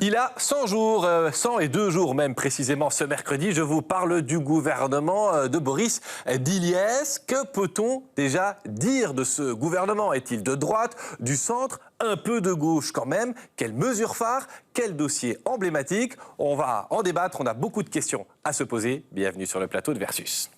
Il a 100 jours, 102 jours même précisément ce mercredi, je vous parle du gouvernement de Boris Diliès. Que peut-on déjà dire de ce gouvernement? Est-il de droite, du centre, un peu de gauche quand même? Quelles mesures phares? Quel dossier emblématique? On va en débattre, on a beaucoup de questions à se poser. Bienvenue sur le plateau de Versus.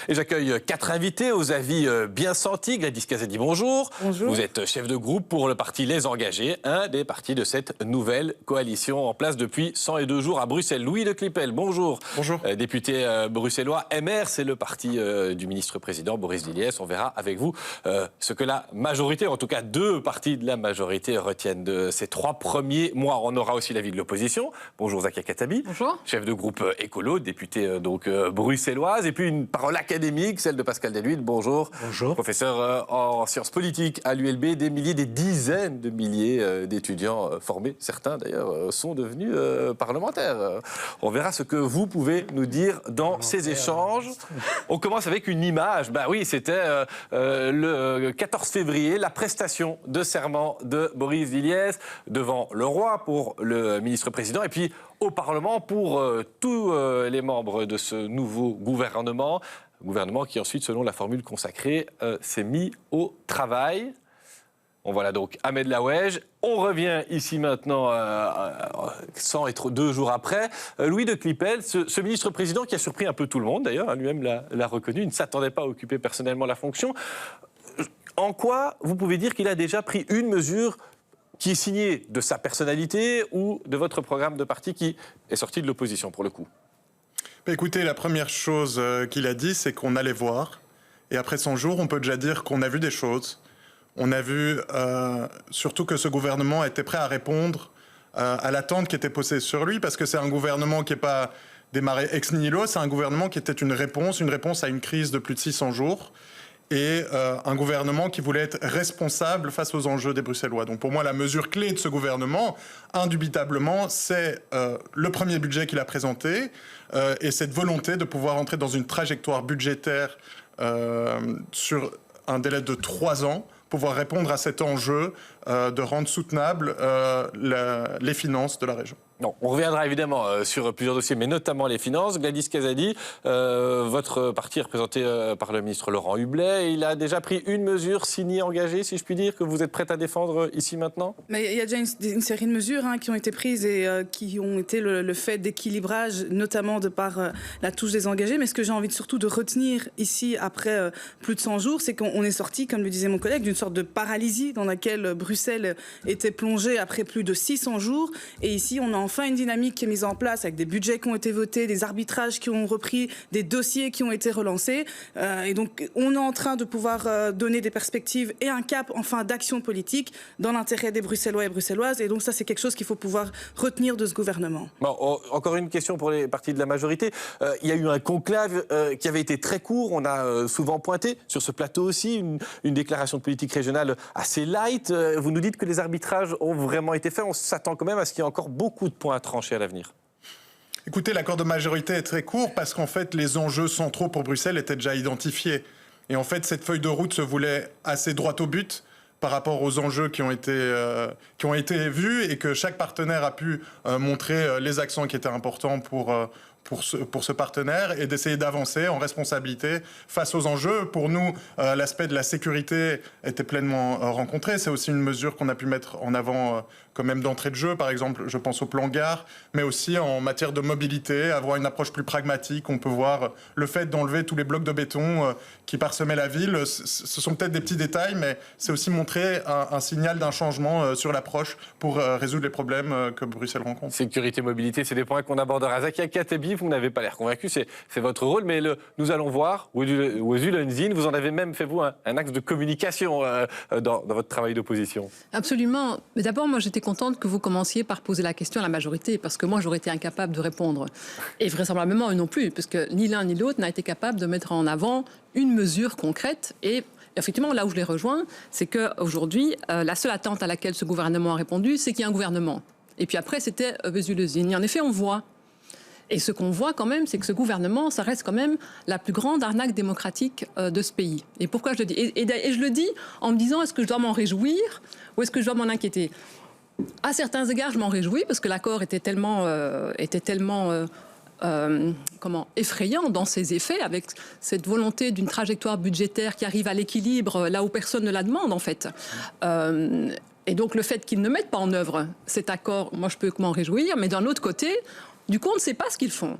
Et j'accueille 4 invités aux avis bien sentis. Gladys Casady, bonjour. Bonjour. Vous êtes chef de groupe pour le parti Les Engagés, un des partis de cette nouvelle coalition en place depuis 102 jours à Bruxelles. Louis de Clipel, bonjour. Bonjour. Député bruxellois. MR, c'est le parti du ministre-président Boris Diliès. On verra avec vous ce que la majorité, en tout cas 2 partis de la majorité, retiennent de ces 3 premiers mois. On aura aussi l'avis de l'opposition. Bonjour Zakia Khattabi. Bonjour. Chef de groupe écolo, député bruxelloise. Et puis une parole académique, celle de Pascal Deluide. Bonjour. Bonjour. Professeur en sciences politiques à l'ULB. Des milliers, des dizaines de milliers d'étudiants formés. Certains d'ailleurs sont devenus parlementaires. On verra ce que vous pouvez nous dire dans ces échanges. On commence avec une image. Bah oui, c'était le 14 février, la prestation de serment de Boris Diliès devant le roi pour le ministre-président et puis au Parlement pour tous les membres de ce nouveau gouvernement. Gouvernement qui ensuite, selon la formule consacrée, s'est mis au travail. On voilà donc Ahmed Laouedj. On revient ici maintenant, 102 jours après. Louis de Clipel, ce ministre-président qui a surpris un peu tout le monde, d'ailleurs, lui-même l'a reconnu, il ne s'attendait pas à occuper personnellement la fonction. En quoi vous pouvez dire qu'il a déjà pris une mesure qui est signée de sa personnalité ou de votre programme de parti qui est sorti de l'opposition, pour le coup? Écoutez, la première chose qu'il a dit, c'est qu'on allait voir. Et après 100 jours, on peut déjà dire qu'on a vu des choses. On a vu surtout que ce gouvernement était prêt à répondre à l'attente qui était posée sur lui, parce que c'est un gouvernement qui n'est pas démarré ex nihilo, c'est un gouvernement qui était une réponse à une crise de plus de 600 jours. Et un gouvernement qui voulait être responsable face aux enjeux des Bruxellois. Donc pour moi, la mesure clé de ce gouvernement, indubitablement, c'est le premier budget qu'il a présenté et cette volonté de pouvoir entrer dans une trajectoire budgétaire sur un délai de 3 ans, pouvoir répondre à cet enjeu de rendre soutenables les finances de la région. Non, on reviendra évidemment sur plusieurs dossiers, mais notamment les finances. Gladys Casady, votre parti est représenté par le ministre Laurent Hublet. Il a déjà pris une mesure signée, engagée, si je puis dire, que vous êtes prête à défendre ici maintenant? Mais il y a déjà une série de mesures qui ont été prises et qui ont été le fait d'équilibrage, notamment de par la touche des engagés. Mais ce que j'ai envie surtout de retenir ici, après plus de 100 jours, c'est qu'on est sorti, comme le disait mon collègue, d'une sorte de paralysie dans laquelle Bruxelles était plongée après plus de 600 jours. Et ici, on a enfin une dynamique qui est mise en place avec des budgets qui ont été votés, des arbitrages qui ont repris, des dossiers qui ont été relancés. Et donc, on est en train de pouvoir donner des perspectives et un cap, enfin, d'action politique dans l'intérêt des Bruxellois et Bruxelloises. Et donc, ça, c'est quelque chose qu'il faut pouvoir retenir de ce gouvernement. Bon, encore une question pour les partis de la majorité. Il y a eu un conclave qui avait été très court. On a souvent pointé sur ce plateau aussi une déclaration de politique régionale assez light. Vous nous dites que les arbitrages ont vraiment été faits. On s'attend quand même à ce qu'il y ait encore beaucoup de points à trancher à l'avenir. Écoutez, l'accord de majorité est très court parce qu'en fait, les enjeux centraux pour Bruxelles étaient déjà identifiés. Et en fait, cette feuille de route se voulait assez droite au but par rapport aux enjeux qui ont été vus et que chaque partenaire a pu montrer les accents qui étaient importants pour ce partenaire et d'essayer d'avancer en responsabilité face aux enjeux. Pour nous, l'aspect de la sécurité était pleinement rencontré. C'est aussi une mesure qu'on a pu mettre en avant quand même d'entrée de jeu. Par exemple, je pense au plan gare, mais aussi en matière de mobilité, avoir une approche plus pragmatique. On peut voir le fait d'enlever tous les blocs de béton qui parsemaient la ville. Ce sont peut-être des petits détails, mais c'est aussi montrer un signal d'un changement sur l'approche pour résoudre les problèmes que Bruxelles rencontre. Sécurité, mobilité, c'est des points qu'on abordera. Zakia Khattabi, vous n'avez pas l'air convaincu, c'est votre rôle, mais nous allons voir, Wezulenzine, vous en avez même fait, vous, un axe de communication dans votre travail d'opposition. Absolument. Mais d'abord, moi, j'étais contente que vous commenciez par poser la question à la majorité, parce que moi, j'aurais été incapable de répondre. Et vraisemblablement, eux non plus, parce que ni l'un ni l'autre n'a été capable de mettre en avant une mesure concrète. Et effectivement, là où je les rejoins, c'est qu'aujourd'hui, la seule attente à laquelle ce gouvernement a répondu, c'est qu'il y ait un gouvernement. Et puis après, c'était Wezulenzine. Et en effet, on voit Et ce qu'on voit quand même, c'est que ce gouvernement, ça reste quand même la plus grande arnaque démocratique de ce pays. Et pourquoi je le dis ? Et je le dis en me disant, est-ce que je dois m'en réjouir ou est-ce que je dois m'en inquiéter ? À certains égards, je m'en réjouis parce que l'accord était tellement effrayant dans ses effets, avec cette volonté d'une trajectoire budgétaire qui arrive à l'équilibre là où personne ne la demande en fait. Et donc le fait qu'ils ne mettent pas en œuvre cet accord, moi je peux m'en réjouir, mais d'un autre côté, du coup on ne sait pas ce qu'ils font.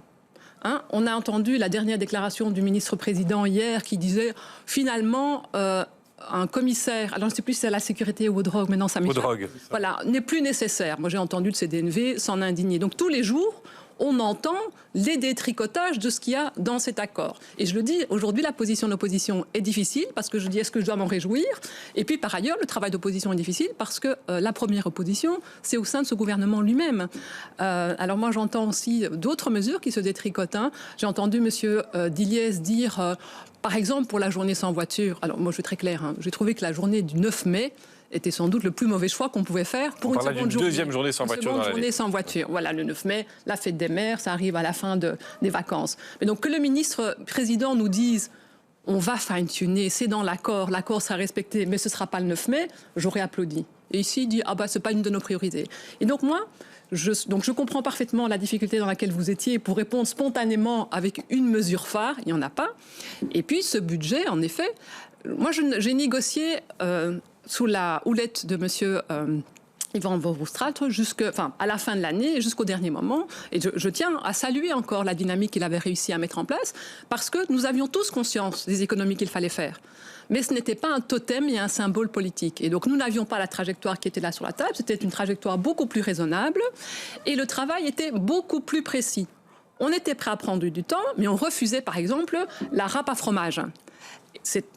On a entendu la dernière déclaration du ministre-président hier qui disait finalement un commissaire, alors je ne sais plus si c'est à la sécurité ou aux drogues, mais non, ça m'échappe. Aux drogues. Voilà, n'est plus nécessaire. Moi j'ai entendu de CDNV s'en indigner. Donc tous les jours, on entend les détricotages de ce qu'il y a dans cet accord. Et je le dis, aujourd'hui, la position de l'opposition est difficile parce que je dis, est-ce que je dois m'en réjouir ? Et puis, par ailleurs, le travail d'opposition est difficile parce que la première opposition, c'est au sein de ce gouvernement lui-même. Alors moi, j'entends aussi d'autres mesures qui se détricotent. J'ai entendu M. Diliès dire, par exemple, pour la journée sans voiture, alors moi, je suis très claire, j'ai trouvé que la journée du 9 mai, était sans doute le plus mauvais choix qu'on pouvait faire pour une seconde journée. Deuxième journée sans voiture dans l'année. Journée sans voiture. Voilà, le 9 mai, la fête des mères, ça arrive à la fin des vacances. Mais donc que le ministre-président nous dise on va fine-tuner, c'est dans l'accord sera respecté, mais ce ne sera pas le 9 mai, j'aurais applaudi. Et ici, il dit ce n'est pas une de nos priorités. Et donc moi, je comprends parfaitement la difficulté dans laquelle vous étiez pour répondre spontanément avec une mesure phare, il n'y en a pas. Et puis ce budget, en effet, moi j'ai négocié sous la houlette de monsieur Yvan Verhofstadt à la fin de l'année jusqu'au dernier moment. Et je tiens à saluer encore la dynamique qu'il avait réussi à mettre en place parce que nous avions tous conscience des économies qu'il fallait faire. Mais ce n'était pas un totem et un symbole politique. Et donc nous n'avions pas la trajectoire qui était là sur la table. C'était une trajectoire beaucoup plus raisonnable et le travail était beaucoup plus précis. On était prêt à prendre du temps, mais on refusait par exemple la râpe à fromage.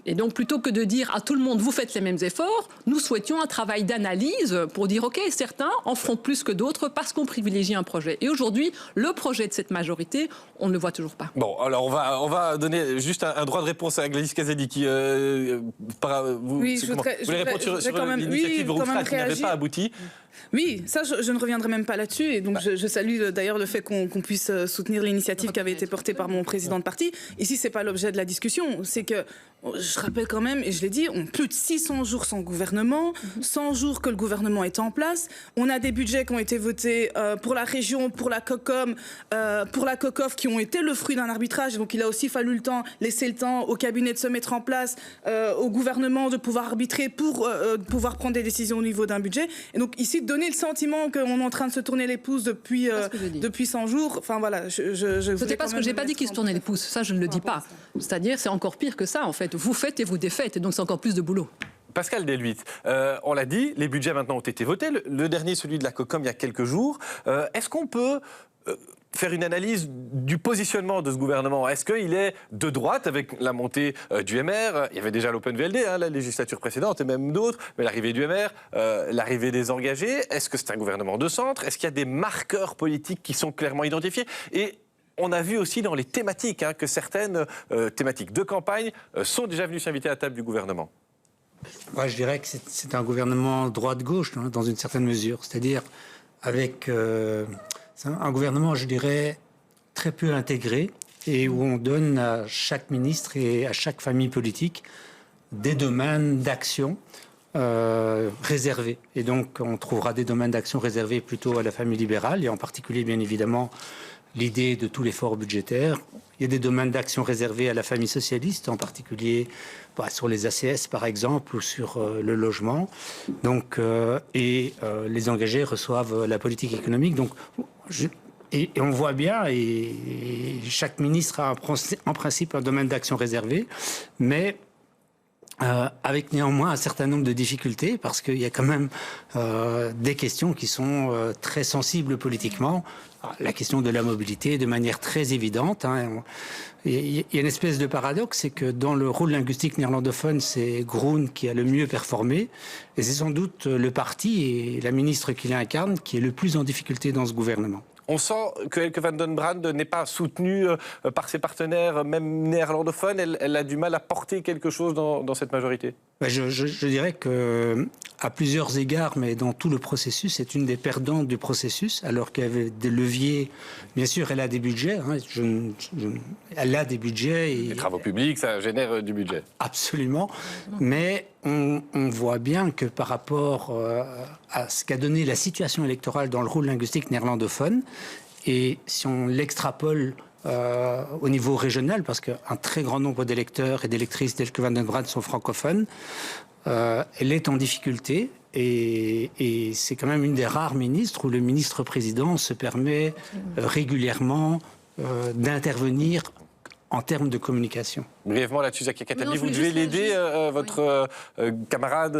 Et donc, plutôt que de dire à tout le monde, vous faites les mêmes efforts, nous souhaitions un travail d'analyse pour dire, OK, certains en feront plus que d'autres parce qu'on privilégie un projet. Et aujourd'hui, le projet de cette majorité, on ne le voit toujours pas. Bon, alors on va donner juste un droit de réponse à Gladys Castaldi qui, vous voulez répondre sur l'initiative Verhofstadt qui n'avait pas abouti. Oui, ça, je ne reviendrai même pas là-dessus. Et donc, je salue d'ailleurs le fait qu'on puisse soutenir l'initiative qui avait été portée par mon président de parti. Ici, c'est pas l'objet de la discussion. C'est que, je rappelle quand même, et je l'ai dit, on a plus de 600 jours sans gouvernement, 100 jours que le gouvernement est en place. On a des budgets qui ont été votés pour la région, pour la COCOM, pour la COCOF, qui ont été le fruit d'un arbitrage. Donc, il a aussi fallu laisser le temps au cabinet de se mettre en place, au gouvernement de pouvoir arbitrer pour pouvoir prendre des décisions au niveau d'un budget. Et donc, ici, donner le sentiment qu'on est en train de se tourner les pouces depuis 100 jours. Enfin voilà, c'était pas ce que j'ai pas dit qu'ils se tournaient les pouces. Ça, je ne le dis pas. C'est-à-dire, c'est encore pire que ça, en fait. Vous faites et vous défaites, et donc c'est encore plus de boulot. Pascal Deluit, on l'a dit, les budgets maintenant ont été votés. Le dernier, celui de la COCOM, il y a quelques jours. Est-ce qu'on peut faire une analyse du positionnement de ce gouvernement? Est-ce qu'il est de droite avec la montée du MR? Il y avait déjà l'Open VLD, la législature précédente, et même d'autres, mais l'arrivée du MR, l'arrivée des engagés. Est-ce que c'est un gouvernement de centre? Est-ce qu'il y a des marqueurs politiques qui sont clairement identifiés? Et on a vu aussi dans les thématiques que certaines thématiques de campagne sont déjà venues s'inviter à la table du gouvernement. Moi, je dirais que c'est un gouvernement droite-gauche, dans une certaine mesure. C'est-à-dire avec un gouvernement, je dirais, très peu intégré et où on donne à chaque ministre et à chaque famille politique des domaines d'action réservés. Et donc, on trouvera des domaines d'action réservés plutôt à la famille libérale et en particulier, bien évidemment, l'idée de tout l'effort budgétaire. Il y a des domaines d'action réservés à la famille socialiste, en particulier sur les ACS, par exemple, ou sur le logement. Donc, les engagés reçoivent la politique économique. Donc, et on voit bien, et chaque ministre a en principe un domaine d'action réservé, mais avec néanmoins un certain nombre de difficultés, parce qu'il y a quand même des questions qui sont très sensibles politiquement. La question de la mobilité, de manière très évidente. Il y a une espèce de paradoxe, c'est que dans le rôle linguistique néerlandophone, c'est Groen qui a le mieux performé. Et c'est sans doute le parti et la ministre qui l'incarne qui est le plus en difficulté dans ce gouvernement. On sent que Elke van den Brand n'est pas soutenue par ses partenaires, même néerlandophones. Elle a du mal à porter quelque chose dans cette majorité. Je dirais que, à plusieurs égards, mais dans tout le processus, c'est une des perdantes du processus, alors qu'il y avait des leviers. Bien sûr, elle a des budgets. Hein, elle a des budgets. Les travaux publics, ça génère du budget. Absolument. Mais on voit bien que par rapport à ce qu'a donné la situation électorale dans le rôle linguistique néerlandophone, et si on l'extrapole au niveau régional, parce qu'un très grand nombre d'électeurs et d'électrices d'Elke van den Brand sont francophones, elle est en difficulté et c'est quand même une des rares ministres où le ministre-président se permet régulièrement d'intervenir en termes de communication. Brièvement là-dessus, Zakia Khattabi, vous devez l'aider, votre camarade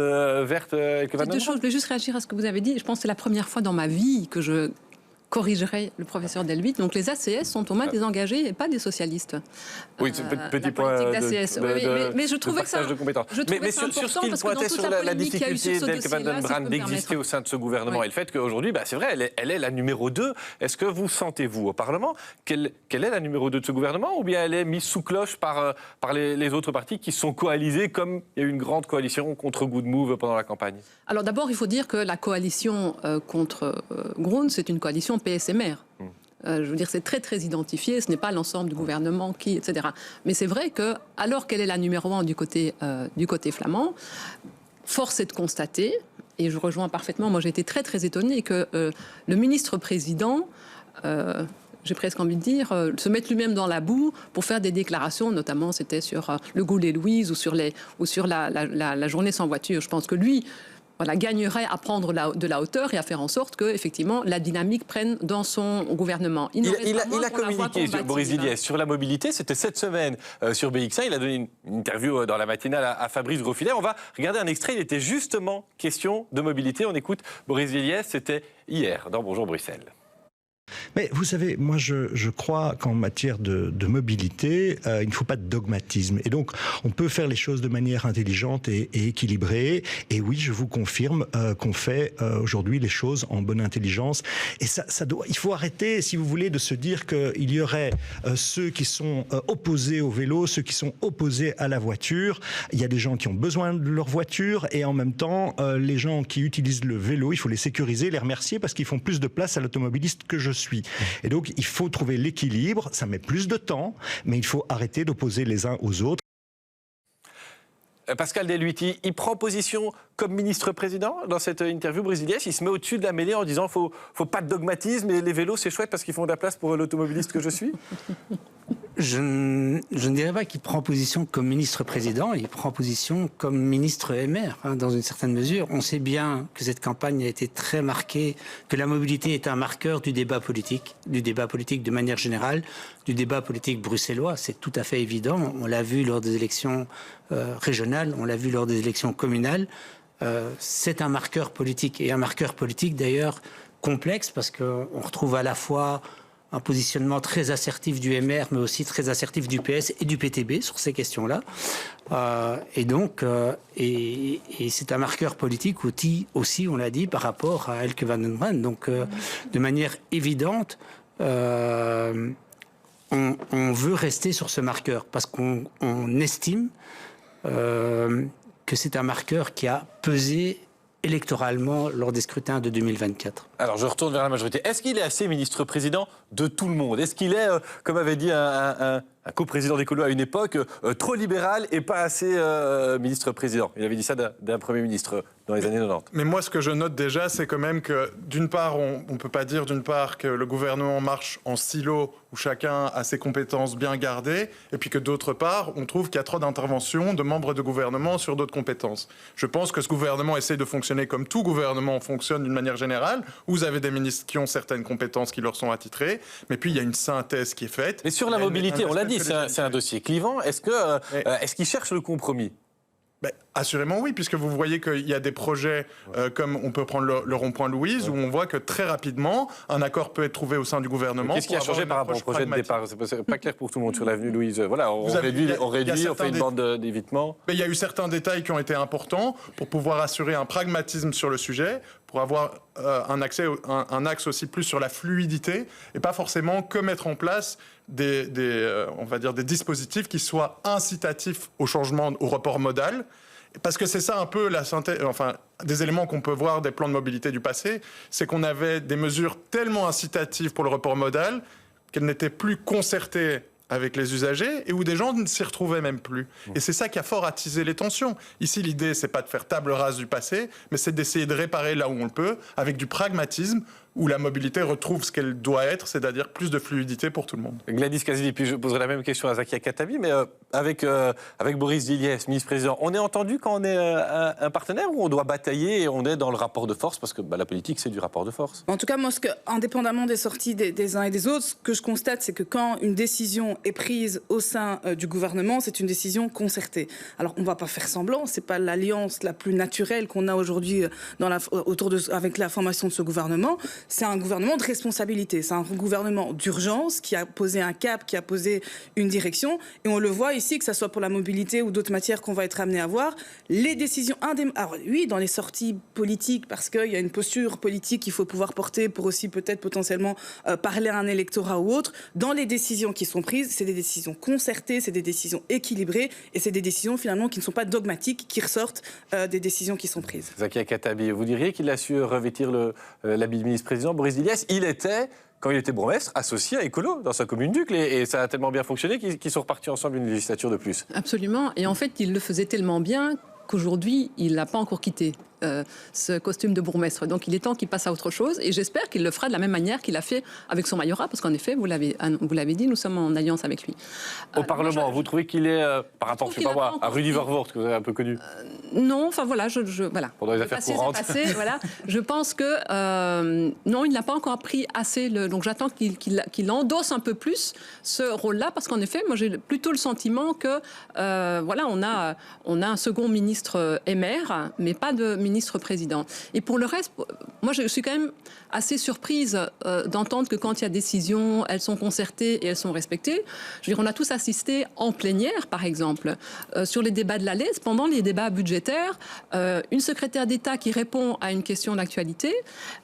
verte, Elke van den Brand. Je voulais juste réagir à ce que vous avez dit. Je pense que c'est la première fois dans ma vie que je corrigerait le professeur Delvit. Donc les ACS sont aux mains des engagés et pas des socialistes. Oui, petit point mais je trouvais que ça. Mais sur ce qu'il pointait sur la difficulté d'Elke van den Brand d'exister au sein de ce gouvernement et le fait qu'aujourd'hui, c'est vrai, elle est la numéro 2. Est-ce que vous sentez-vous au Parlement qu'elle est la numéro 2 de ce gouvernement ou bien elle est mise sous cloche par les autres partis qui sont coalisés comme il y a eu une grande coalition contre Good Move pendant la campagne? Alors d'abord, il faut dire que la coalition contre Groen, c'est une coalition PSMR. Je veux dire, c'est très très identifié, ce n'est pas l'ensemble du gouvernement qui, etc. Mais c'est vrai que, alors qu'elle est la numéro 1 du côté flamand, force est de constater, et je rejoins parfaitement, moi j'ai été très très étonnée que le ministre-président, j'ai presque envie de dire, se mette lui-même dans la boue pour faire des déclarations, notamment c'était sur le Gaulle-et-Louise ou sur la journée sans voiture. Je pense que lui gagnerait à prendre de la hauteur et à faire en sorte que, effectivement, la dynamique prenne dans son gouvernement. Il a communiqué, Boris Viliès, sur la mobilité. C'était cette semaine sur BX1. Il a donné une interview dans la matinale à Fabrice Grosfilet. On va regarder un extrait. Il était justement question de mobilité. On écoute Boris Viliès. C'était hier dans Bonjour Bruxelles. Mais vous savez, moi je crois qu'en matière de mobilité, il ne faut pas de dogmatisme. Et donc, on peut faire les choses de manière intelligente et équilibrée. Et oui, je vous confirme qu'on fait aujourd'hui les choses en bonne intelligence. Et il faut arrêter, si vous voulez, de se dire qu'il y aurait ceux qui sont opposés au vélo, ceux qui sont opposés à la voiture. Il y a des gens qui ont besoin de leur voiture et en même temps, les gens qui utilisent le vélo, il faut les sécuriser, les remercier parce qu'ils font plus de place à l'automobiliste que je suis. Et donc, il faut trouver l'équilibre. Ça met plus de temps, mais il faut arrêter d'opposer les uns aux autres. Pascal Delhuiti, il prend position comme ministre-président dans cette interview brésilienne. Il se met au-dessus de la mêlée en disant faut pas de dogmatisme et les vélos, c'est chouette parce qu'ils font de la place pour l'automobiliste que je suis. Je ne dirais pas qu'il prend position comme ministre-président, il prend position comme ministre MR, dans une certaine mesure. On sait bien que cette campagne a été très marquée, que la mobilité est un marqueur du débat politique de manière générale, du débat politique bruxellois. C'est tout à fait évident. On l'a vu lors des élections régionales, on l'a vu lors des élections communales. C'est un marqueur politique, et un marqueur politique d'ailleurs complexe, parce qu'on retrouve à la fois un positionnement très assertif du MR, mais aussi très assertif du PS et du PTB sur ces questions-là. Et donc, et c'est un marqueur politique aussi, on l'a dit, par rapport à Elke van den Brand. Donc, de manière évidente, on veut rester sur ce marqueur, parce qu'on estime que c'est un marqueur qui a pesé électoralement lors des scrutins de 2024. Alors, je retourne vers la majorité. Est-ce qu'il est assez ministre-président de tout le monde? Est-ce qu'il est, comme avait dit un coprésident d'Écolo à une époque, trop libéral et pas assez ministre-président? Il avait dit ça d'un Premier ministre dans les années 90. Mais moi, ce que je note déjà, c'est quand même que, d'une part, on ne peut pas dire, d'une part, que le gouvernement marche en silo, où chacun a ses compétences bien gardées, et puis que, d'autre part, on trouve qu'il y a trop d'interventions de membres de gouvernement sur d'autres compétences. Je pense que ce gouvernement essaie de fonctionner comme tout gouvernement fonctionne d'une manière générale. Vous avez des ministres qui ont certaines compétences qui leur sont attitrées, mais puis il y a une synthèse qui est faite. Mais sur la mobilité, on l'a dit, c'est un dossier clivant. Est-ce qu'il cherche le compromis? Assurément oui, puisque vous voyez qu'il y a des projets comme on peut prendre le rond-point Louise, où on voit que très rapidement, un accord peut être trouvé au sein du gouvernement. Qu'est-ce qui a changé par rapport au projet de départ? C'est pas clair pour tout le monde sur l'avenue Louise. Voilà, on réduit, on fait une bande d'évitement. Mais il y a eu certains détails qui ont été importants pour pouvoir assurer un pragmatisme sur le sujet, pour avoir un axe aussi plus sur la fluidité, et pas forcément que mettre en place on va dire des dispositifs qui soient incitatifs au changement, au report modal. Parce que c'est ça un peu la synthèse, enfin, des éléments qu'on peut voir des plans de mobilité du passé, c'est qu'on avait des mesures tellement incitatives pour le report modal qu'elles n'étaient plus concertées avec les usagers et où des gens ne s'y retrouvaient même plus. Et c'est ça qui a fort attisé les tensions. Ici, l'idée, c'est pas de faire table rase du passé, mais c'est d'essayer de réparer là où on le peut, avec du pragmatisme, où la mobilité retrouve ce qu'elle doit être, c'est-à-dire plus de fluidité pour tout le monde. Gladys Casini, puis je poserai la même question à Zakia Khattabi, mais avec Boris Diliès, ministre-président, on est entendu quand on est un partenaire ou on doit batailler et on est dans le rapport de force? Parce que la politique, c'est du rapport de force. En tout cas, moi, indépendamment des sorties des uns et des autres, ce que je constate, c'est que quand une décision est prise au sein du gouvernement, c'est une décision concertée. Alors, on ne va pas faire semblant, c'est pas l'alliance la plus naturelle qu'on a aujourd'hui avec la formation de ce gouvernement. C'est un gouvernement de responsabilité, c'est un gouvernement d'urgence qui a posé un cap, qui a posé une direction. Et on le voit ici, que ce soit pour la mobilité ou d'autres matières qu'on va être amené à voir, les décisions... Alors oui, dans les sorties politiques, parce qu'il y a une posture politique qu'il faut pouvoir porter pour aussi peut-être potentiellement parler à un électorat ou autre. Dans les décisions qui sont prises, c'est des décisions concertées, c'est des décisions équilibrées et c'est des décisions finalement qui ne sont pas dogmatiques, qui ressortent des décisions qui sont prises. Zakia Khattabi, vous diriez qu'il a su revêtir l'habit de ministre-président, Boris Diliès? Il était, quand il était bourgmestre, associé à Écolo dans sa commune d'Uccle et ça a tellement bien fonctionné qu'ils sont repartis ensemble une législature de plus. Absolument. Et en fait, il le faisait tellement bien qu'aujourd'hui, il n'a pas encore quitté ce costume de bourgmestre. Donc il est temps qu'il passe à autre chose et j'espère qu'il le fera de la même manière qu'il a fait avec son majorat, parce qu'en effet, vous l'avez dit, nous sommes en alliance avec lui. Au Parlement, vous trouvez qu'il est, par rapport, je sais pas moi, à Rudy Verwoerd, que vous avez un peu connu? Non, enfin voilà, voilà. Pendant les affaires courantes. Voilà. Je pense que non, il n'a pas encore pris assez. Donc j'attends qu'il endosse un peu plus ce rôle-là, parce qu'en effet, moi j'ai plutôt le sentiment que voilà, on a un second ministre émère, mais pas de ministre-président. Et pour le reste, moi je suis quand même assez surprise d'entendre que quand il y a décisions, elles sont concertées et elles sont respectées. Je veux dire, on a tous assisté en plénière, par exemple, sur les débats de la LES, pendant les débats budgétaires, une secrétaire d'État qui répond à une question d'actualité,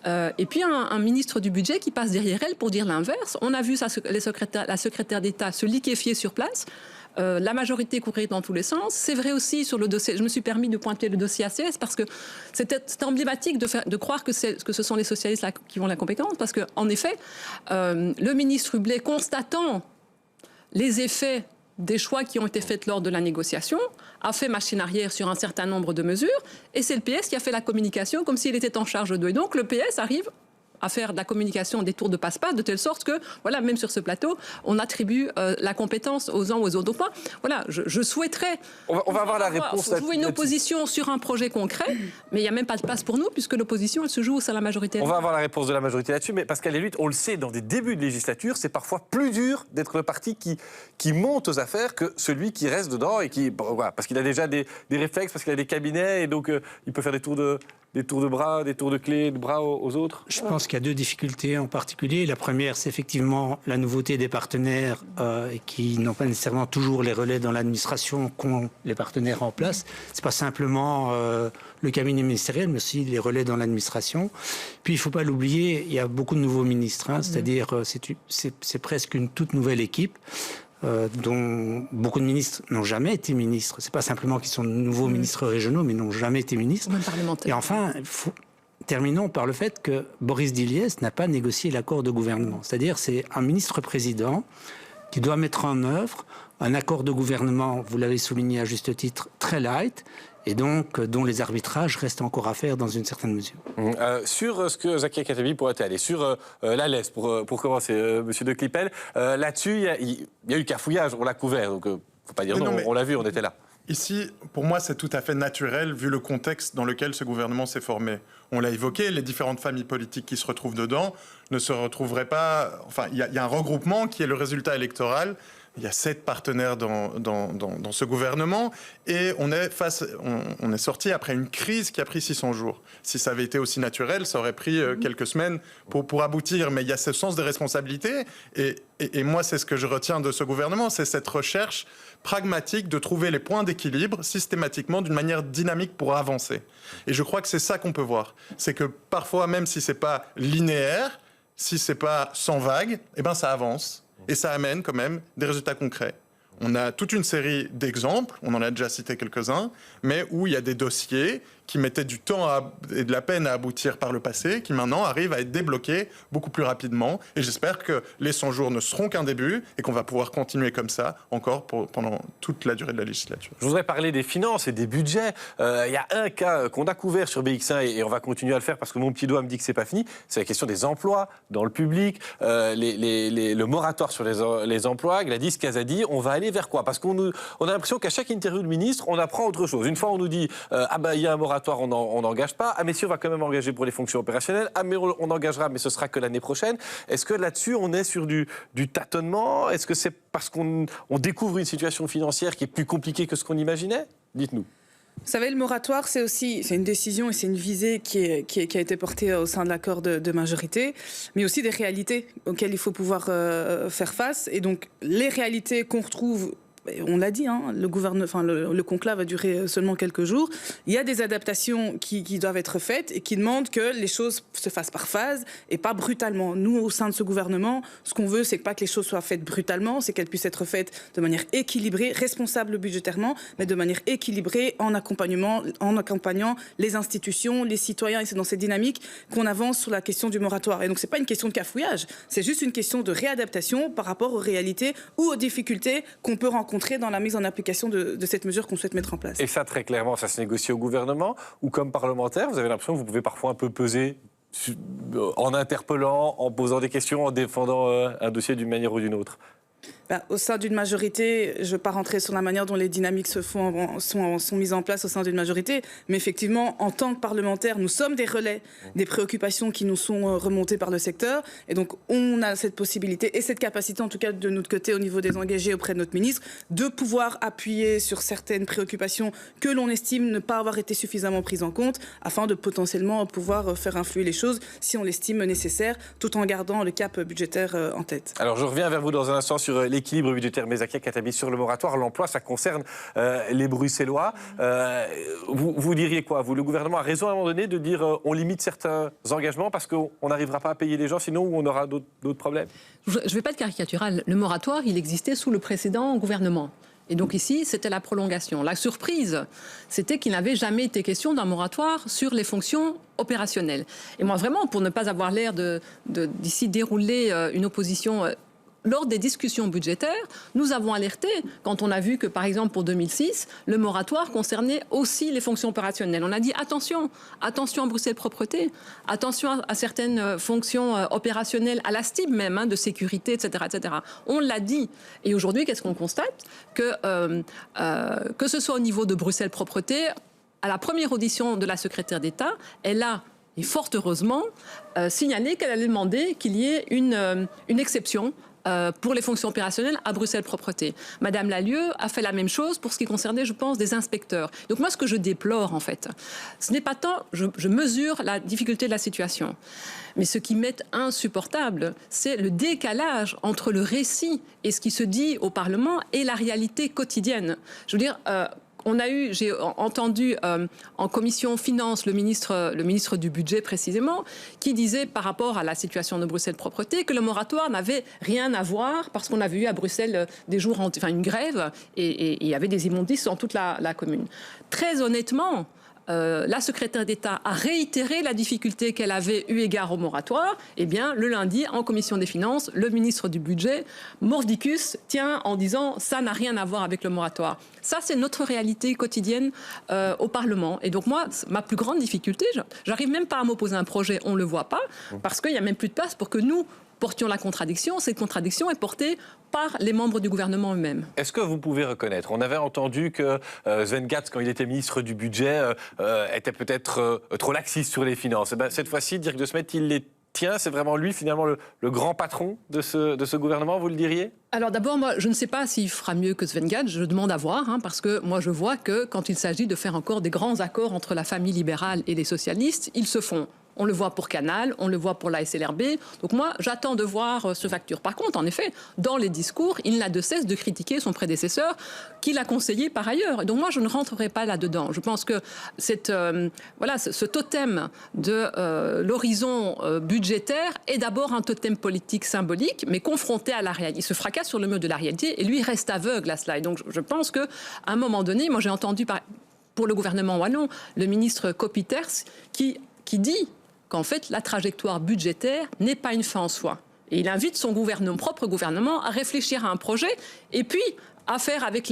et puis un ministre du budget qui passe derrière elle pour dire l'inverse. On a vu la secrétaire d'État se liquéfier sur place. La majorité courait dans tous les sens. C'est vrai aussi sur le dossier. Je me suis permis de pointer le dossier ACS parce que c'était emblématique de croire que ce sont les socialistes là qui ont la compétence. Parce qu'en effet, le ministre Hublé, constatant les effets des choix qui ont été faits lors de la négociation, a fait machine arrière sur un certain nombre de mesures. Et c'est le PS qui a fait la communication comme s'il était en charge d'eux. Et donc le PS arrive à faire de la communication des tours de passe-passe, de telle sorte que, voilà, même sur ce plateau, on attribue la compétence aux uns ou aux autres. Donc, moi, voilà, je souhaiterais... On va avoir la réponse. Jouer une opposition sur un projet concret, mais il n'y a même pas de place pour nous, puisque l'opposition, elle se joue au sein de la majorité. On va avoir la réponse de la majorité là-dessus, mais Pascal Élutte, on le sait, dans des débuts de législature, c'est parfois plus dur d'être le parti qui monte aux affaires que celui qui reste dedans et qui... Bon, voilà, parce qu'il a déjà des réflexes, parce qu'il a des cabinets, et donc il peut faire des tours de bras, des tours de clés, de bras aux autres. Je pense qu'il y a deux difficultés en particulier. La première, c'est effectivement la nouveauté des partenaires qui n'ont pas nécessairement toujours les relais dans l'administration qu'ont les partenaires en place. C'est pas simplement le cabinet ministériel, mais aussi les relais dans l'administration. Puis il ne faut pas l'oublier, il y a beaucoup de nouveaux ministres, c'est-à-dire c'est presque une toute nouvelle équipe. Dont beaucoup de ministres n'ont jamais été ministres. C'est pas simplement qu'ils sont de nouveaux ministres régionaux, mais n'ont jamais été ministres. Et enfin, terminons par le fait que Boris Diliès n'a pas négocié l'accord de gouvernement. C'est-à-dire, c'est un ministre-président qui doit mettre en œuvre un accord de gouvernement, vous l'avez souligné à juste titre, très light, et donc dont les arbitrages restent encore à faire dans une certaine mesure. Sur ce que Zakia Khattabi pourrait aller, sur la LES, pour commencer, Monsieur de Clipel, là-dessus, il y a eu cafouillage, on l'a couvert, donc faut pas dire non, on l'a vu, on était là. Ici, pour moi, c'est tout à fait naturel, vu le contexte dans lequel ce gouvernement s'est formé. On l'a évoqué, les différentes familles politiques qui se retrouvent dedans ne se retrouveraient pas... Enfin, il y a un regroupement qui est le résultat électoral Il y a 7 partenaires dans ce gouvernement et on est sorti après une crise qui a pris 600 jours. Si ça avait été aussi naturel, ça aurait pris quelques semaines pour aboutir. Mais il y a ce sens de responsabilité et moi, c'est ce que je retiens de ce gouvernement, c'est cette recherche pragmatique de trouver les points d'équilibre systématiquement d'une manière dynamique pour avancer. Et je crois que c'est ça qu'on peut voir. C'est que parfois, même si c'est pas linéaire, si c'est pas sans vague, eh ben ça avance. Et ça amène quand même des résultats concrets. On a toute une série d'exemples, on en a déjà cité quelques-uns, mais où il y a des dossiers qui mettaient du temps et de la peine à aboutir par le passé, qui maintenant arrivent à être débloqués beaucoup plus rapidement. Et j'espère que les 100 jours ne seront qu'un début et qu'on va pouvoir continuer comme ça encore pendant toute la durée de la législature. Je voudrais parler des finances et des budgets. Il y a un cas qu'on a couvert sur BX1 et on va continuer à le faire parce que mon petit doigt me dit que c'est pas fini. C'est la question des emplois dans le public, le moratoire sur les emplois. Gladys Casadi, on va aller vers quoi? Parce qu'on a l'impression qu'à chaque interview de ministre, on apprend autre chose. Une fois, on nous dit il y a un moratoire, on n'engage pas. Ah mais si, on va quand même engager pour les fonctions opérationnelles. Ah mais on engagera, mais ce sera que l'année prochaine. Est-ce que là-dessus, on est sur du tâtonnement? Est-ce que c'est parce qu'on découvre une situation financière qui est plus compliquée que ce qu'on imaginait? Dites-nous. Vous savez, le moratoire, c'est une décision et c'est une visée qui a été portée au sein de l'accord de majorité, mais aussi des réalités auxquelles il faut pouvoir faire face. Et donc, les réalités qu'on retrouve, on l'a dit, le conclave a duré seulement quelques jours. Il y a des adaptations qui doivent être faites et qui demandent que les choses se fassent par phase et pas brutalement. Nous, au sein de ce gouvernement, ce qu'on veut, c'est pas que les choses soient faites brutalement, c'est qu'elles puissent être faites de manière équilibrée, responsable budgétairement, mais de manière équilibrée en accompagnant les institutions, les citoyens. Et c'est dans cette dynamique qu'on avance sur la question du moratoire. Et donc, c'est pas une question de cafouillage, c'est juste une question de réadaptation par rapport aux réalités ou aux difficultés qu'on peut rencontrer dans la mise en application de cette mesure qu'on souhaite mettre en place. Et ça, très clairement, ça se négocie au gouvernement ou comme parlementaire, vous avez l'impression que vous pouvez parfois un peu peser en interpellant, en posant des questions, en défendant un dossier d'une manière ou d'une autre? Au sein d'une majorité, je ne vais pas rentrer sur la manière dont les dynamiques sont mises en place au sein d'une majorité, mais effectivement, en tant que parlementaires, nous sommes des relais des préoccupations qui nous sont remontées par le secteur, et donc on a cette possibilité et cette capacité, en tout cas de notre côté, au niveau des engagés auprès de notre ministre, de pouvoir appuyer sur certaines préoccupations que l'on estime ne pas avoir été suffisamment prises en compte, afin de potentiellement pouvoir faire influer les choses si on l'estime nécessaire, tout en gardant le cap budgétaire en tête. Alors je reviens vers vous dans un instant sur l'équilibre budgétaire. Mais Zakia Khattabi, sur le moratoire, l'emploi, ça concerne les Bruxellois. Vous diriez quoi? Le gouvernement a raison à un moment donné de dire on limite certains engagements parce qu'on n'arrivera pas à payer les gens, sinon on aura d'autres problèmes? Je ne vais pas être caricatural. Le moratoire, il existait sous le précédent gouvernement. Et donc ici, c'était la prolongation. La surprise, c'était qu'il n'avait jamais été question d'un moratoire sur les fonctions opérationnelles. Et moi, vraiment, pour ne pas avoir l'air d'ici dérouler une opposition... Lors des discussions budgétaires, nous avons alerté quand on a vu que, par exemple, pour 2006, le moratoire concernait aussi les fonctions opérationnelles. On a dit attention à Bruxelles Propreté, attention à certaines fonctions opérationnelles, à la STIB même, de sécurité, etc., etc. On l'a dit. Et aujourd'hui, qu'est-ce qu'on constate? Que ce soit au niveau de Bruxelles Propreté, à la première audition de la secrétaire d'État, elle a, et fort heureusement, signalé qu'elle allait demander qu'il y ait une exception pour les fonctions opérationnelles à Bruxelles Propreté. Madame Lallieu a fait la même chose pour ce qui concernait, je pense, des inspecteurs. Donc moi, ce que je déplore, en fait, ce n'est pas tant... Je mesure la difficulté de la situation. Mais ce qui m'est insupportable, c'est le décalage entre le récit et ce qui se dit au Parlement et la réalité quotidienne. Je veux dire... j'ai entendu en commission finance le ministre du budget précisément, qui disait par rapport à la situation de Bruxelles Propreté que le moratoire n'avait rien à voir parce qu'on avait eu à Bruxelles une grève et il y avait des immondices dans toute la commune. Très honnêtement, la secrétaire d'État a réitéré la difficulté qu'elle avait eu égard au moratoire. Eh bien, le lundi, en commission des finances, le ministre du budget, mordicus, tient en disant ça n'a rien à voir avec le moratoire. Ça, c'est notre réalité quotidienne au Parlement. Et donc moi, ma plus grande difficulté, j'arrive même pas à m'opposer à un projet, on le voit pas, parce qu'il y a même plus de place pour que nous portions la contradiction. Cette contradiction est portée par les membres du gouvernement eux-mêmes. Est-ce que vous pouvez reconnaître, on avait entendu que Sven Gatz, quand il était ministre du budget, était peut-être trop laxiste sur les finances. Cette fois-ci, Dirk de Smet, il l'est tient, c'est vraiment lui finalement le grand patron de ce gouvernement, vous le diriez ? Alors d'abord, moi, je ne sais pas s'il fera mieux que Sven Gad, je demande à voir, parce que moi je vois que quand il s'agit de faire encore des grands accords entre la famille libérale et les socialistes, ils se font. On le voit pour Canal, on le voit pour la SLRB. Donc moi, j'attends de voir ce facture. Par contre, en effet, dans les discours, il n'a de cesse de critiquer son prédécesseur, qu'il a conseillé par ailleurs. Donc moi, je ne rentrerai pas là-dedans. Je pense que ce totem de l'horizon budgétaire est d'abord un totem politique symbolique, mais confronté à la réalité. Il se fracasse sur le mur de la réalité et lui reste aveugle à cela. Et donc je pense qu'à un moment donné, moi j'ai entendu pour le gouvernement wallon, le ministre Coppieters qui dit qu'en fait, la trajectoire budgétaire n'est pas une fin en soi. Et il invite son propre gouvernement à réfléchir à un projet et puis à faire avec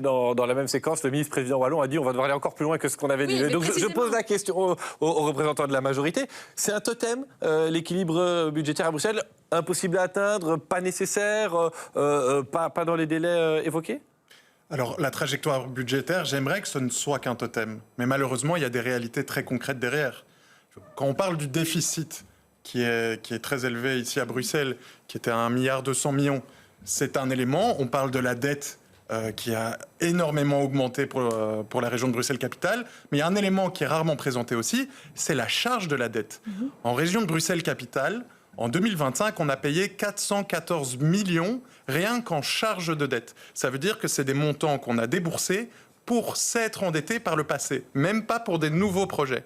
dans la même séquence, le ministre-président wallon a dit on va devoir aller encore plus loin que ce qu'on avait dit. Donc je pose la question aux représentants de la majorité. C'est un totem, l'équilibre budgétaire à Bruxelles, impossible à atteindre, pas nécessaire, pas dans les délais évoqués ? Alors, la trajectoire budgétaire, j'aimerais que ce ne soit qu'un totem. Mais malheureusement, il y a des réalités très concrètes derrière. Quand on parle du déficit, qui est très élevé ici à Bruxelles, qui était à 1,2 milliard, c'est un élément. On parle de la dette qui a énormément augmenté pour la région de Bruxelles-Capitale. Mais il y a un élément qui est rarement présenté aussi, c'est la charge de la dette. En région de Bruxelles-Capitale, en 2025, on a payé 414 millions rien qu'en charge de dette. Ça veut dire que c'est des montants qu'on a déboursés pour s'être endettés par le passé, même pas pour des nouveaux projets.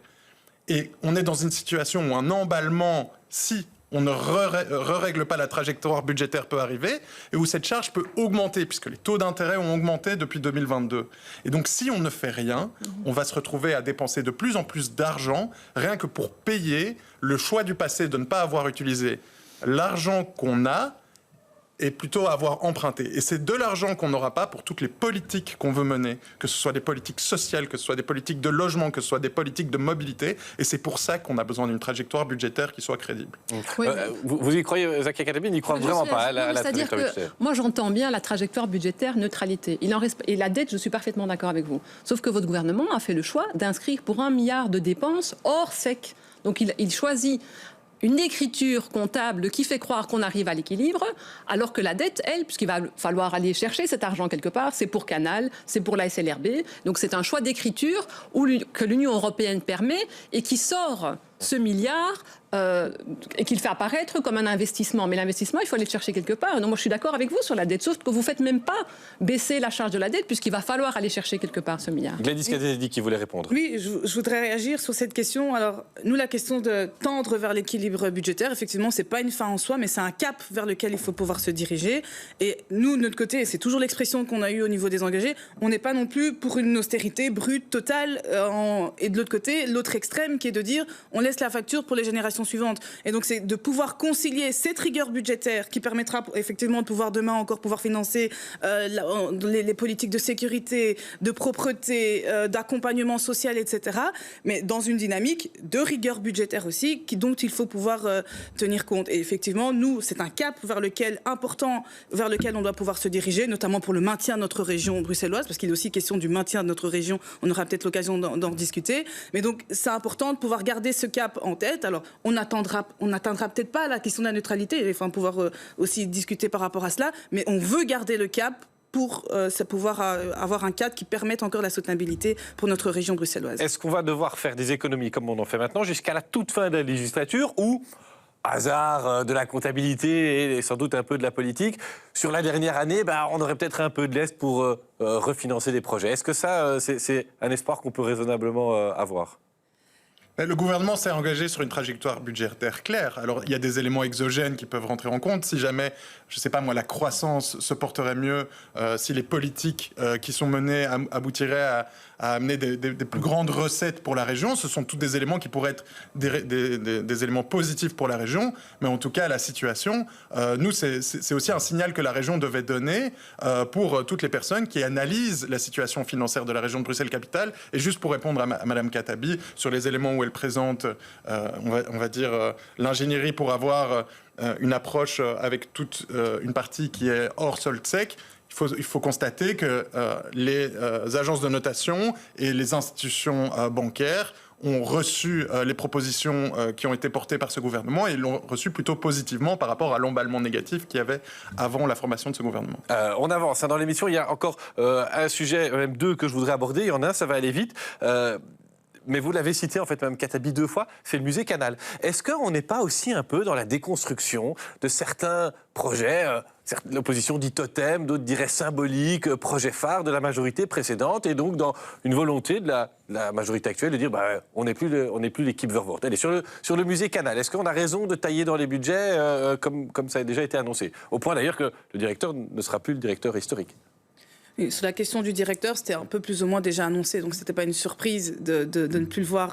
Et on est dans une situation où un emballement, si on ne règle pas la trajectoire budgétaire, peut arriver, et où cette charge peut augmenter, puisque les taux d'intérêt ont augmenté depuis 2022. Et donc, si on ne fait rien, on va se retrouver à dépenser de plus en plus d'argent, rien que pour payer le choix du passé de ne pas avoir utilisé l'argent qu'on a, et plutôt avoir emprunté. Et c'est de l'argent qu'on n'aura pas pour toutes les politiques qu'on veut mener, que ce soit des politiques sociales, que ce soit des politiques de logement, que ce soit des politiques de mobilité. Et c'est pour ça qu'on a besoin d'une trajectoire budgétaire qui soit crédible. Oui. Vous y croyez, Zakia Kadhabi n'y croit vraiment pas à la trajectoire budgétaire. Moi, j'entends bien la trajectoire budgétaire neutralité. Et la dette, je suis parfaitement d'accord avec vous. Sauf que votre gouvernement a fait le choix d'inscrire pour 1 milliard de dépenses hors SEC. Donc il choisit une écriture comptable qui fait croire qu'on arrive à l'équilibre, alors que la dette, elle, puisqu'il va falloir aller chercher cet argent quelque part, c'est pour Canal, c'est pour la SLRB. Donc c'est un choix d'écriture que l'Union européenne permet et qui sort ce milliard et qu'il fait apparaître comme un investissement. Mais l'investissement, il faut aller le chercher quelque part. Donc moi, je suis d'accord avec vous sur la dette, sauf que vous ne faites même pas baisser la charge de la dette, puisqu'il va falloir aller chercher quelque part ce milliard. Gladys Kadhabi qui voulait répondre. Oui, je voudrais réagir sur cette question. Alors, nous, la question de tendre vers l'équilibre budgétaire, effectivement, c'est pas une fin en soi, mais c'est un cap vers lequel il faut pouvoir se diriger. Et nous, de notre côté, c'est toujours l'expression qu'on a eue au niveau des engagés, on n'est pas non plus pour une austérité brute, totale, et de l'autre côté, l'autre extrême qui est de dire on laisse la facture pour les générations suivantes. Et donc, c'est de pouvoir concilier cette rigueur budgétaire qui permettra effectivement de pouvoir demain encore pouvoir financer les politiques de sécurité, de propreté, d'accompagnement social, etc. Mais dans une dynamique de rigueur budgétaire aussi, dont il faut pouvoir tenir compte. Et effectivement, nous, c'est un cap important vers lequel on doit pouvoir se diriger, notamment pour le maintien de notre région bruxelloise, parce qu'il est aussi question du maintien de notre région. On aura peut-être l'occasion d'en discuter. Mais donc, c'est important de pouvoir garder ce cap en tête. Alors, on n'atteindra peut-être pas la question de la neutralité, enfin, pouvoir aussi discuter par rapport à cela, mais on veut garder le cap pour pouvoir avoir un cadre qui permette encore la soutenabilité pour notre région bruxelloise. Est-ce qu'on va devoir faire des économies comme on en fait maintenant jusqu'à la toute fin de la législature ou, hasard de la comptabilité et sans doute un peu de la politique, sur la dernière année, on aurait peut-être un peu de l'est pour refinancer des projets. Est-ce que ça, c'est un espoir qu'on peut raisonnablement avoir ? Le gouvernement s'est engagé sur une trajectoire budgétaire claire. Alors, il y a des éléments exogènes qui peuvent rentrer en compte. Si jamais, je ne sais pas moi, la croissance se porterait mieux, si les politiques qui sont menées aboutiraient à amener des plus grandes recettes pour la région, ce sont tous des éléments qui pourraient être des éléments positifs pour la région. Mais en tout cas, la situation, nous, c'est aussi un signal que la région devait donner pour toutes les personnes qui analysent la situation financière de la région de Bruxelles-Capitale. Et juste pour répondre à Madame Kadhabi sur les éléments où elle présente, on va dire, l'ingénierie pour avoir une approche avec toute une partie qui est hors solde sec. Il faut constater que les agences de notation et les institutions bancaires ont reçu les propositions qui ont été portées par ce gouvernement et l'ont reçu plutôt positivement par rapport à l'emballement négatif qu'il y avait avant la formation de ce gouvernement. On avance dans l'émission. Il y a encore un sujet, même deux, que je voudrais aborder. Il y en a un, ça va aller vite. Mais vous l'avez cité, en fait, Mme Khattabi 2 fois, c'est le musée Canal. Est-ce qu'on n'est pas aussi un peu dans la déconstruction de certains projets, l'opposition dit totem, d'autres diraient symbolique, projet phare de la majorité précédente, et donc dans une volonté de la majorité actuelle de dire on n'est plus l'équipe Vervoort. Allez, sur le musée Canal, est-ce qu'on a raison de tailler dans les budgets comme ça a déjà été annoncé? Au point d'ailleurs que le directeur ne sera plus le directeur historique. Et sur la question du directeur, c'était un peu plus ou moins déjà annoncé, donc c'était pas une surprise de ne plus le voir.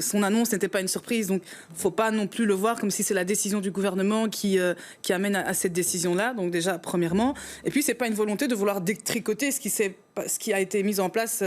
Son annonce n'était pas une surprise, donc faut pas non plus le voir comme si c'est la décision du gouvernement qui amène à cette décision-là. Donc déjà premièrement, et puis c'est pas une volonté de vouloir détricoter ce qui a été mis en place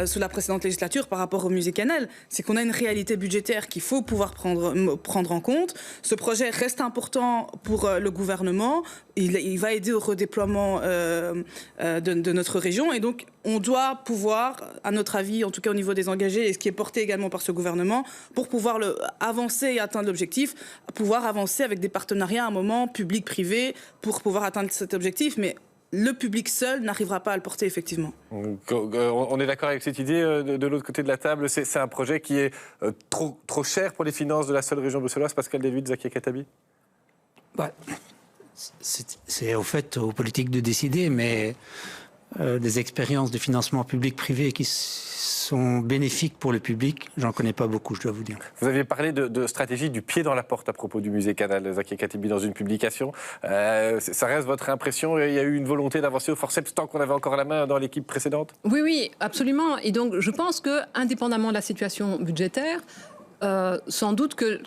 sous la précédente législature par rapport au musée Canal. C'est qu'on a une réalité budgétaire qu'il faut pouvoir prendre en compte. Ce projet reste important pour le gouvernement. Il va aider au redéploiement de notre région. Et donc, on doit pouvoir, à notre avis, en tout cas au niveau des engagés, et ce qui est porté également par ce gouvernement, pour pouvoir avancer et atteindre l'objectif, pouvoir avancer avec des partenariats à un moment, public-privé, pour pouvoir atteindre cet objectif. Mais le public seul n'arrivera pas à le porter, effectivement. On est d'accord avec cette idée de l'autre côté de la table. C'est un projet qui est trop cher pour les finances de la seule région bruxelloise. Pascal David, Zakia Khattabi. C'est au fait aux politiques de décider, mais des expériences de financement public-privé qui sont bénéfiques pour le public, j'en connais pas beaucoup, je dois vous dire. Vous aviez parlé de stratégie du pied dans la porte à propos du musée Canal, Zakia Khattabi, dans une publication. Ça reste votre impression? Il y a eu une volonté d'avancer au forceps tant qu'on avait encore la main dans l'équipe précédente? Oui, absolument. Et donc, je pense que, indépendamment de la situation budgétaire, sans doute que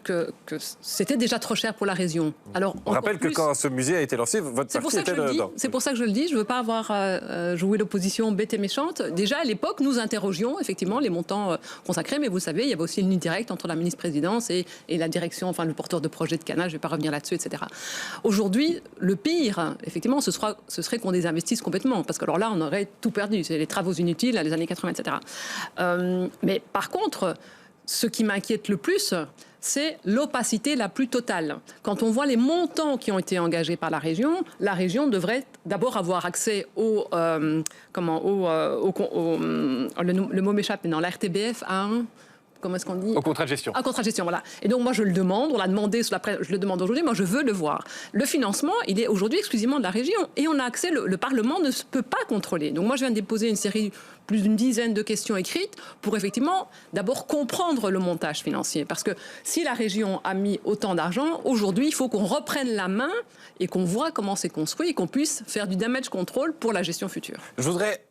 c'était déjà trop cher pour la région. Alors, on rappelle que quand ce musée a été lancé, votre parti était dedans. C'est pour ça que je le dis. Je ne veux pas avoir joué l'opposition bête et méchante. Déjà, à l'époque, nous interrogions effectivement les montants consacrés, mais vous savez, il y avait aussi une ligne directe entre la ministre-présidence et la direction, enfin le porteur de projet de Canal, je ne vais pas revenir là-dessus, etc. Aujourd'hui, le pire, effectivement, ce serait qu'on désinvestisse complètement, parce que alors là, on aurait tout perdu. C'est les travaux inutiles, les années 80, etc. Mais par contre, ce qui m'inquiète le plus, c'est l'opacité la plus totale. Quand on voit les montants qui ont été engagés par la région devrait d'abord avoir accès le mot m'échappe, mais dans la RTBF à un... Comment est-ce qu'on dit? Au contrat de gestion. Un contrat de gestion, voilà. Et donc, moi, je le demande, on l'a demandé sous la presse, je le demande aujourd'hui, moi, je veux le voir. Le financement, il est aujourd'hui exclusivement de la région. Et on a accès, le Parlement ne peut pas contrôler. Donc, moi, je viens de déposer une série, plus d'une dizaine de questions écrites pour effectivement, d'abord, comprendre le montage financier. Parce que si la région a mis autant d'argent, aujourd'hui, il faut qu'on reprenne la main et qu'on voit comment c'est construit et qu'on puisse faire du damage control pour la gestion future. Je voudrais...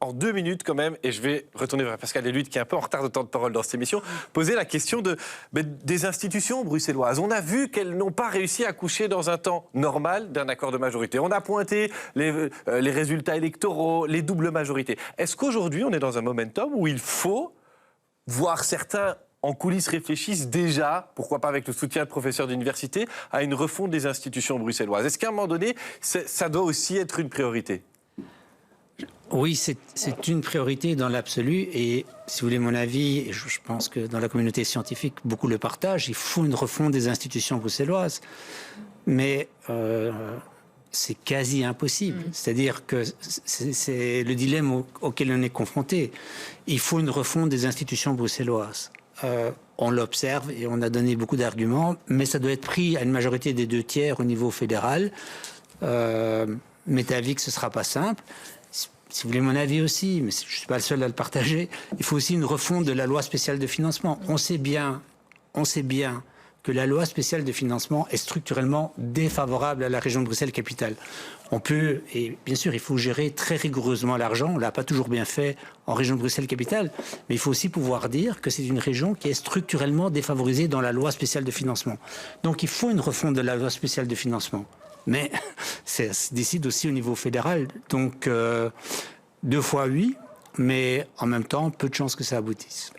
en 2 minutes quand même, et je vais retourner vers Pascal Delude qui est un peu en retard de temps de parole dans cette émission, poser la question des institutions bruxelloises. On a vu qu'elles n'ont pas réussi à coucher dans un temps normal d'un accord de majorité. On a pointé les résultats électoraux, les doubles majorités. Est-ce qu'aujourd'hui on est dans un momentum où il faut voir certains en coulisses réfléchissent déjà, pourquoi pas avec le soutien de professeurs d'université, à une refonte des institutions bruxelloises? Est-ce qu'à un moment donné, ça doit aussi être une priorité? Oui, c'est une priorité dans l'absolu et si vous voulez mon avis, et je pense que dans la communauté scientifique, beaucoup le partagent, il faut une refonte des institutions bruxelloises. Mais c'est quasi impossible. C'est-à-dire que c'est le dilemme auquel on est confronté. Il faut une refonte des institutions bruxelloises. On l'observe et on a donné beaucoup d'arguments, mais ça doit être pris à une majorité des 2/3 au niveau fédéral. M'est avis que ce ne sera pas simple. Si vous voulez mon avis aussi, mais je ne suis pas le seul à le partager, il faut aussi une refonte de la loi spéciale de financement. On sait bien que la loi spéciale de financement est structurellement défavorable à la région de Bruxelles-Capitale. On peut, et bien sûr, il faut gérer très rigoureusement l'argent. On ne l'a pas toujours bien fait en région de Bruxelles-Capitale, mais il faut aussi pouvoir dire que c'est une région qui est structurellement défavorisée dans la loi spéciale de financement. Donc il faut une refonte de la loi spéciale de financement. Mais ça se décide aussi au niveau fédéral. Donc, 2 fois oui, mais en même temps, peu de chances que ça aboutisse.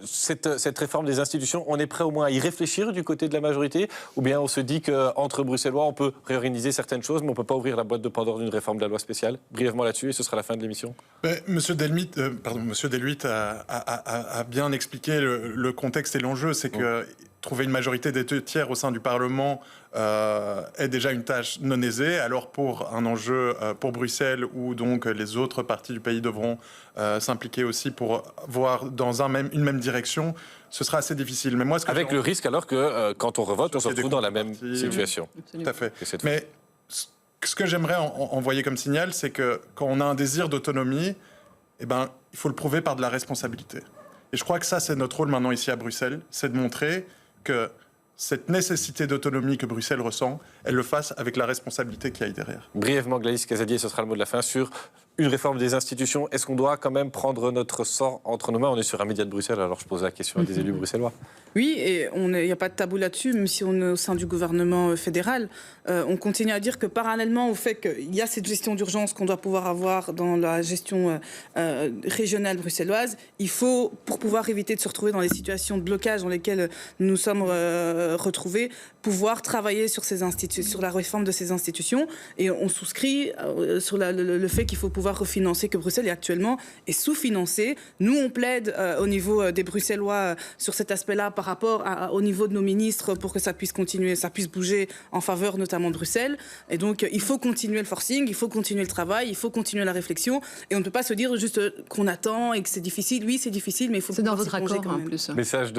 Cette réforme des institutions, on est prêt au moins à y réfléchir du côté de la majorité, ou bien on se dit qu'entre Bruxellois, on peut réorganiser certaines choses, mais on ne peut pas ouvrir la boîte de Pandore d'une réforme de la loi spéciale? Brièvement là-dessus, et ce sera la fin de l'émission. Monsieur Deluit a bien expliqué le contexte et l'enjeu. C'est que trouver une majorité des 2/3 au sein du Parlement est déjà une tâche non aisée. Alors pour un enjeu pour Bruxelles, où donc les autres parties du pays devront s'impliquer aussi pour voir dans une même direction, ce sera assez difficile. Mais moi, avec le risque alors que quand on revote, on se retrouve dans la même situation. Tout à fait. Mais ce que j'aimerais envoyer comme signal, c'est que quand on a un désir d'autonomie, il faut le prouver par de la responsabilité. Et je crois que ça, c'est notre rôle maintenant ici à Bruxelles, c'est de montrer que cette nécessité d'autonomie que Bruxelles ressent, elle le fasse avec la responsabilité qu'il y a derrière. Brièvement, Gladys Casadier, ce sera le mot de la fin sur une réforme des institutions. Est-ce qu'on doit quand même prendre notre sort entre nos mains? On est sur un média de Bruxelles, alors je pose la question à des élus bruxellois. Oui, et il n'y a pas de tabou là-dessus, même si on est au sein du gouvernement fédéral. On continue à dire que parallèlement au fait qu'il y a cette gestion d'urgence qu'on doit pouvoir avoir dans la gestion régionale bruxelloise, il faut, pour pouvoir éviter de se retrouver dans les situations de blocage dans lesquelles nous sommes retrouvés, pouvoir travailler sur sur la réforme de ces institutions. Et on souscrit sur le fait qu'il faut pouvoir refinancer, que Bruxelles est actuellement est sous-financé. Nous, on plaide au niveau des Bruxellois sur cet aspect-là par rapport au niveau de nos ministres pour que ça puisse continuer, ça puisse bouger en faveur notamment de Bruxelles. Et donc, il faut continuer le forcing, il faut continuer le travail, il faut continuer la réflexion. Et on ne peut pas se dire juste qu'on attend et que c'est difficile. Oui, c'est difficile, mais il faut... C'est dans votre accord en plus. Message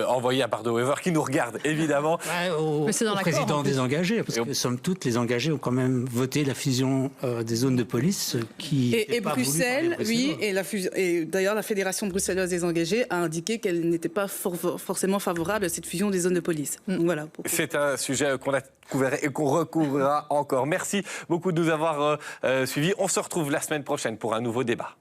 envoyé à Bardo Wever qui nous regarde, évidemment. Au président des engagés, parce que somme toute, les engagés ont quand même voté la fusion des zones de police qui... Et Bruxelles, oui, et d'ailleurs la Fédération bruxelloise des engagés a indiqué qu'elle n'était pas forcément favorable à cette fusion des zones de police. Donc, voilà. C'est un sujet qu'on a couvert et qu'on recouvrira encore. Merci beaucoup de nous avoir suivis. On se retrouve la semaine prochaine pour un nouveau débat.